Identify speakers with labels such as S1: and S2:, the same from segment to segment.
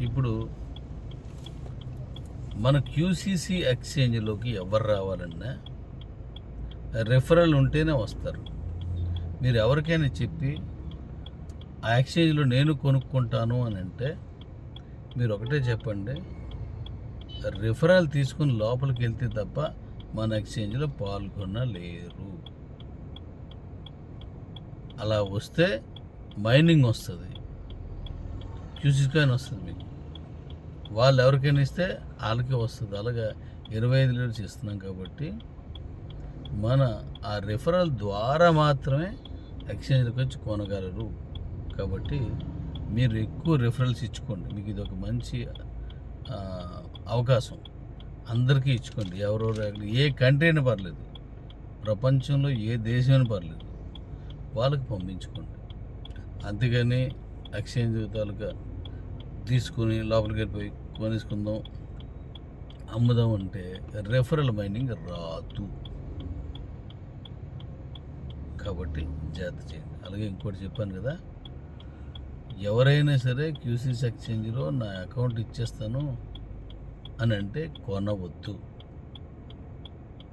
S1: ఇప్పుడు మన క్యూసీసీ ఎక్స్చేంజ్లోకి ఎవరు రావాలన్నా రెఫరల్ ఉంటేనే వస్తారు. మీరు ఎవరికైనా చెప్పి ఆ ఎక్స్చేంజ్లో నేను కొనుక్కుంటాను అని అంటే మీరు ఒకటే చెప్పండి, రిఫరల్ తీసుకుని లోపలికి వెళ్తే తప్ప మన ఎక్స్చేంజ్లో పాల్గొనలేరు. అలా వస్తే మైనింగ్ వస్తుంది, క్యూసీ కాయిన్ వస్తుంది మీకు. వాళ్ళు ఎవరికైనా ఇస్తే వాళ్ళకే వస్తుంది. అలాగా 25 లీటర్స్ ఇస్తున్నాం కాబట్టి మన ఆ రిఫరల్ ద్వారా మాత్రమే ఎక్స్చేంజ్కి వచ్చి కొనగలరు. కాబట్టి మీరు ఎక్కువ రిఫరల్స్ ఇచ్చుకోండి. మీకు ఇది ఒక మంచి అవకాశం. అందరికీ ఇచ్చుకోండి. ఎవరెవరు ఏ కంట్రీ అయినా పర్లేదు, ప్రపంచంలో ఏ దేశమైనా పర్లేదు, వాళ్ళకి పంపించుకోండి. అంతేగాని ఎక్స్చేంజ్ తాలూకా తీసుకుని లోపలికి వెళ్ళిపోయి కొనేసుకుందాం, అమ్ముదాం అంటే రెఫరల్ మైనింగ్ రాదు. కాబట్టి జాగ్రత్త చేయండి. అలాగే ఇంకోటి చెప్పాను కదా, ఎవరైనా సరే క్యూసీసీ ఎక్స్చేంజ్లో నా అకౌంట్ ఇచ్చేస్తాను అని అంటే కొనవద్దు.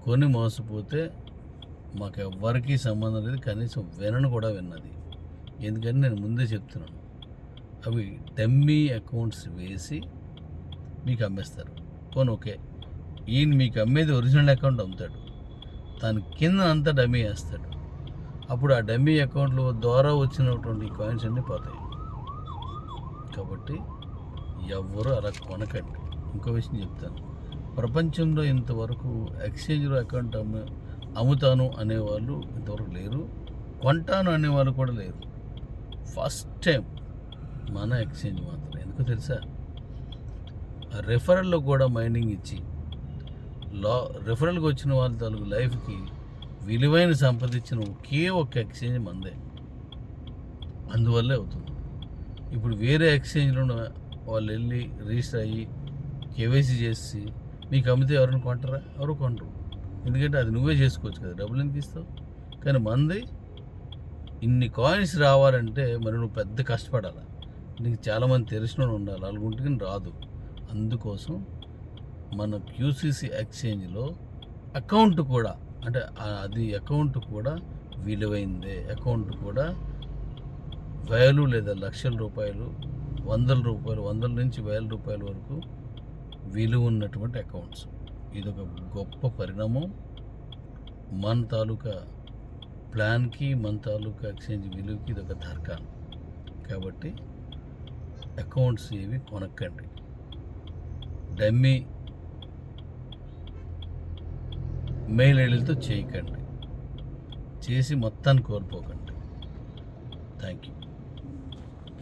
S1: కొని మోసపోతే మాకు ఎవ్వరికీ సంబంధం లేదు. కనీసం వినను కూడా విన్నది. ఎందుకంటే నేను ముందే చెప్తున్నాను, అవి డమ్మీ అకౌంట్స్ వేసి మీకు అమ్మేస్తారు. పోనీ ఓకే, ఈయన మీకు అమ్మేది ఒరిజినల్ అకౌంట్ అమ్ముతాడు, దాని కింద అంతా డమ్మీ వేస్తాడు. అప్పుడు ఆ డమ్మీ అకౌంట్లో ద్వారా వచ్చినటువంటి కాయిన్స్ అన్నీ పోతాయి. కాబట్టి ఎవ్వరూ అలా కొనకండి. ఇంకో విషయం చెప్తాను, ప్రపంచంలో ఇంతవరకు ఎక్స్చేంజ్లో అకౌంట్ అమ్ముతాను అనేవాళ్ళు ఇంతవరకు లేరు, కొంటాను అనేవాళ్ళు కూడా లేరు. ఫస్ట్ టైం మన ఎక్స్చేంజ్ మాత్రం. ఎందుకో తెలుసా, రెఫరల్లో కూడా మైనింగ్ ఇచ్చి రెఫరల్కి వచ్చిన వాళ్ళ తాలూకు లైఫ్కి విలువైన సంపద ఇచ్చిన ఒకే ఒక్క ఎక్స్చేంజ్ మందే. అందువల్లే అవుతుంది. ఇప్పుడు వేరే ఎక్స్చేంజ్లో వాళ్ళు వెళ్ళి రిజిస్టర్ అయ్యి కేవైసీ చేసి మీకు అమ్మితే ఎవరైనా కొంటారా? ఎవరు కొనరు. ఎందుకంటే అది నువ్వే చేసుకోవచ్చు కదా, డబ్బులు ఎందుకు ఇస్తావు? కానీ మంది ఇన్ని కాయిన్స్ రావాలంటే మరి నువ్వు పెద్ద కష్టపడాలి. నీకు చాలామంది తెలిసిన ఉండాలి, అలాగుంటే రాదు. అందుకోసం మన క్యూసీసీ ఎక్స్చేంజ్లో అకౌంట్ కూడా, అంటే అది అకౌంట్ కూడా విలువైందే. అకౌంట్ కూడా వేలు లేదా లక్షల రూపాయలు, వందల రూపాయలు, వందల నుంచి వేల రూపాయల వరకు విలువ ఉన్నటువంటి అకౌంట్స్. ఇదొక గొప్ప పరిణామం. మన తాలూకా ప్లాన్కి, మన తాలూకా ఎక్స్చేంజ్ విలువకి ఇదొక తర్కాణం. కాబట్టి అకౌంట్స్ ఏవి కొనక్కండి, డమ్మీ మెయిల్ ఐడీలతో చేయకండి, చేసి మొత్తాన్ని కోల్పోకండి. Thank you.